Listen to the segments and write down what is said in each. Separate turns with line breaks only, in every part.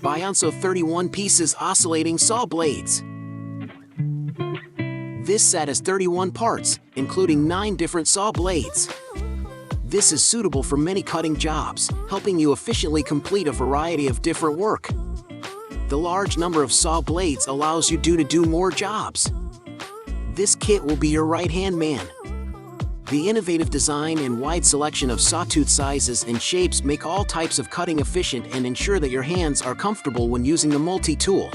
by also 31 pieces oscillating saw blades. This set has 31 parts, including 9 different saw blades. This is suitable for many cutting jobs, helping you efficiently complete a variety of different work. The large number of saw blades allows you to do more jobs. This kit will be your right-hand man. The innovative design and wide selection of sawtooth sizes and shapes make all types of cutting efficient and ensure that your hands are comfortable when using the multi-tool.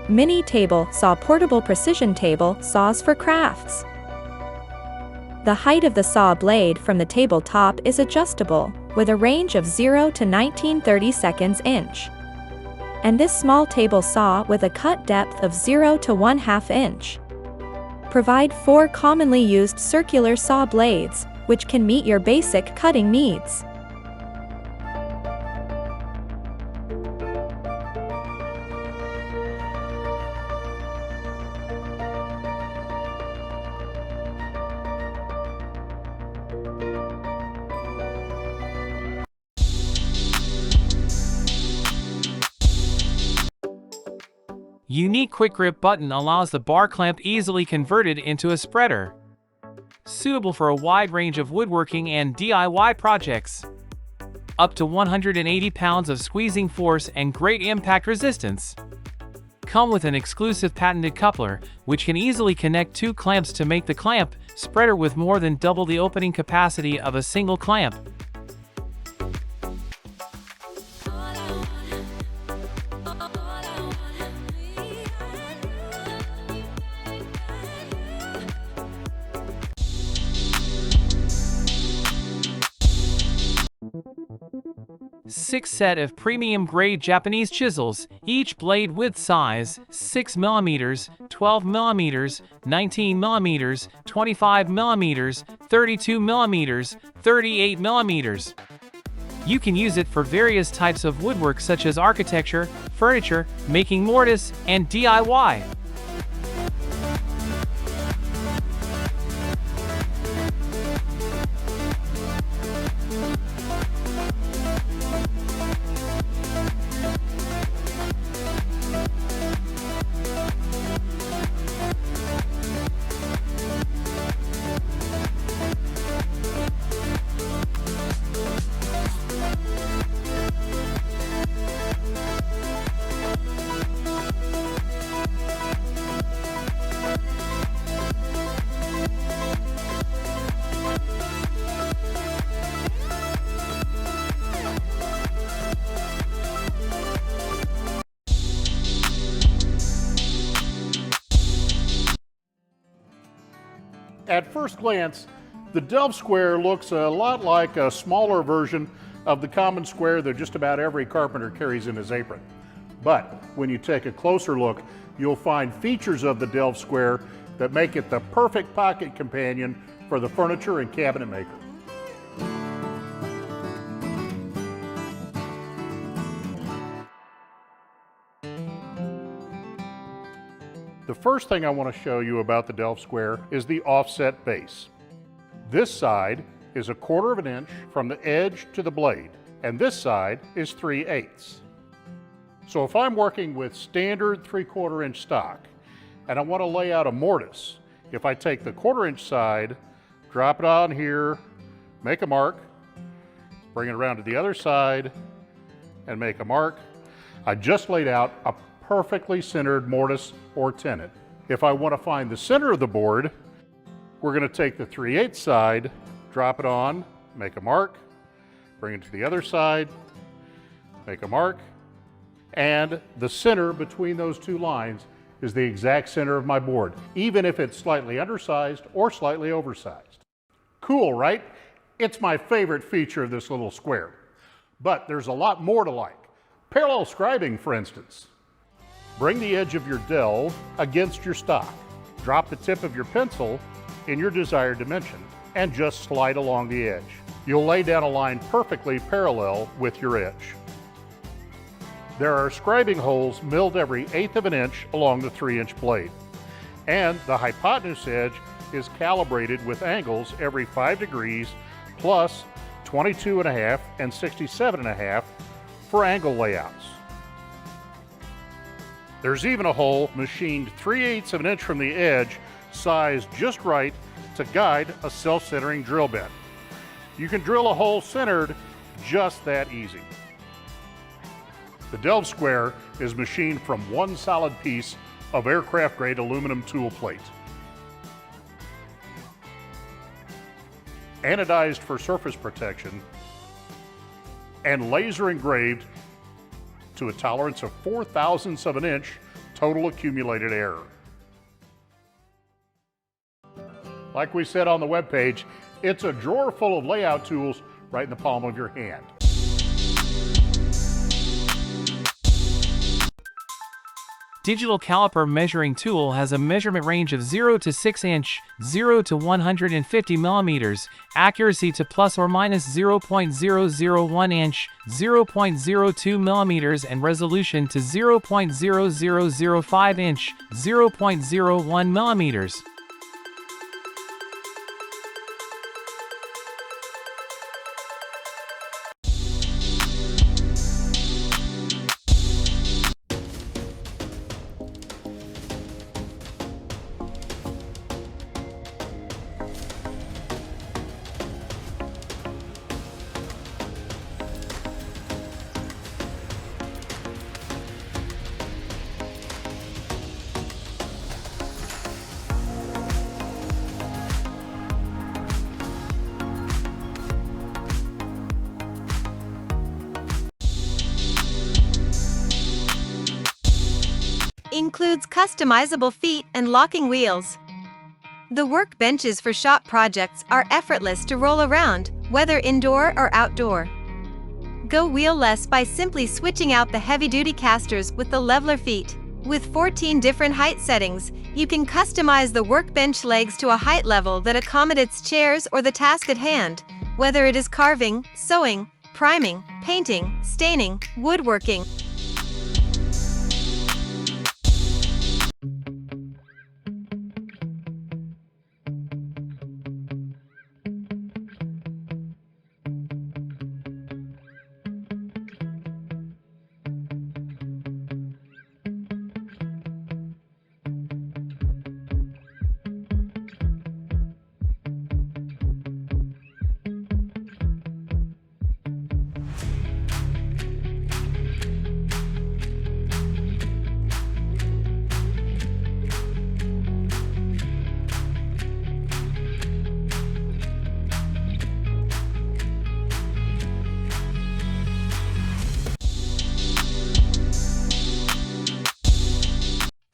Mini table saw portable precision table saws for crafts. The height of the saw blade from the tabletop is adjustable, with a range of 0 to 19/32 inch. And this small table saw with a cut depth of 0 to 1/2 inch. Provide 4 commonly used circular saw blades, which can meet your basic cutting needs.
Unique quick grip button allows the bar clamp easily converted into a spreader. Suitable for a wide range of woodworking and DIY projects. Up to 180 pounds of squeezing force and great impact resistance. Come with an exclusive patented coupler, which can easily connect 2 clamps to make the clamp spreader with more than double the opening capacity of a single clamp. Six set of premium-grade Japanese chisels, each blade width size 6 mm, 12 mm, 19 mm, 25 mm, 32 mm, 38 mm. You can use it for various types of woodwork such as architecture, furniture, making mortise, and DIY.
At first glance, the Delft square looks a lot like a smaller version of the common square that just about every carpenter carries in his apron. But when you take a closer look, you'll find features of the Delft square that make it the perfect pocket companion for the furniture and cabinet maker. The first thing I want to show you about the Delft square is the offset base. This side is 1/4 inch from the edge to the blade, and this side is 3/8. So if I'm working with standard 3/4 inch stock and I want to lay out a mortise, if I take the 1/4 inch side, drop it on here, make a mark, bring it around to the other side and make a mark, I just laid out a perfectly centered mortise or tenon. If I want to find the center of the board, We're going to take the 3/8 side, drop it on, make a mark, bring it to the other side, make a mark, and the center between those two lines is the exact center of my board, even if it's slightly undersized or slightly oversized. Cool, right? It's my favorite feature of this little square. But there's a lot more to like. Parallel scribing, for instance. Bring the edge of your delve against your stock. Drop the tip of your pencil in your desired dimension and just slide along the edge. You'll lay down a line perfectly parallel with your edge. There are scribing holes milled every 1/8 of an inch along the 3-inch blade. And the hypotenuse edge is calibrated with angles every 5 degrees plus 22.5 and 67.5 for angle layouts. There's even a hole machined 3/8 of an inch from the edge, sized just right to guide a self-centering drill bit. You can drill a hole centered just that easy. The delve square is machined from one solid piece of aircraft-grade aluminum tool plate. Anodized for surface protection, and laser engraved to a tolerance of 4/1000ths of an inch total accumulated error. Like we said on the webpage, it's a drawer full of layout tools right in the palm of your hand.
Digital caliper measuring tool has a measurement range of 0 to 6 inch, 0 to 150 millimeters, accuracy to plus or minus 0.001 inch, 0.02 millimeters, and resolution to 0.0005 inch, 0.01 millimeters.
Includes customizable feet and locking wheels. The workbenches for shop projects are effortless to roll around, whether indoor or outdoor. Go wheel-less by simply switching out the heavy-duty casters with the leveler feet. With 14 different height settings, you can customize the workbench legs to a height level that accommodates chairs or the task at hand, whether it is carving, sewing, priming, painting, staining, woodworking.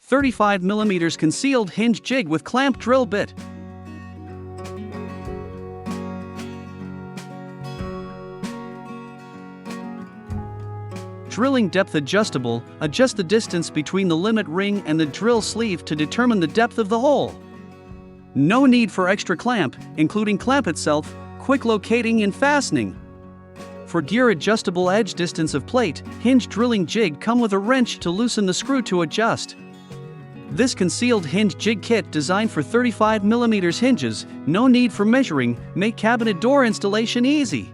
.35mm concealed hinge jig with clamp drill bit. Drilling depth adjustable, adjust the distance between the limit ring and the drill sleeve to determine the depth of the hole. No need for extra clamp, including clamp itself, quick locating and fastening. For gear adjustable edge distance of plate, hinge drilling jig come with a wrench to loosen the screw to adjust. This concealed hinge jig kit designed for 35mm hinges, no need for measuring, make cabinet door installation easy.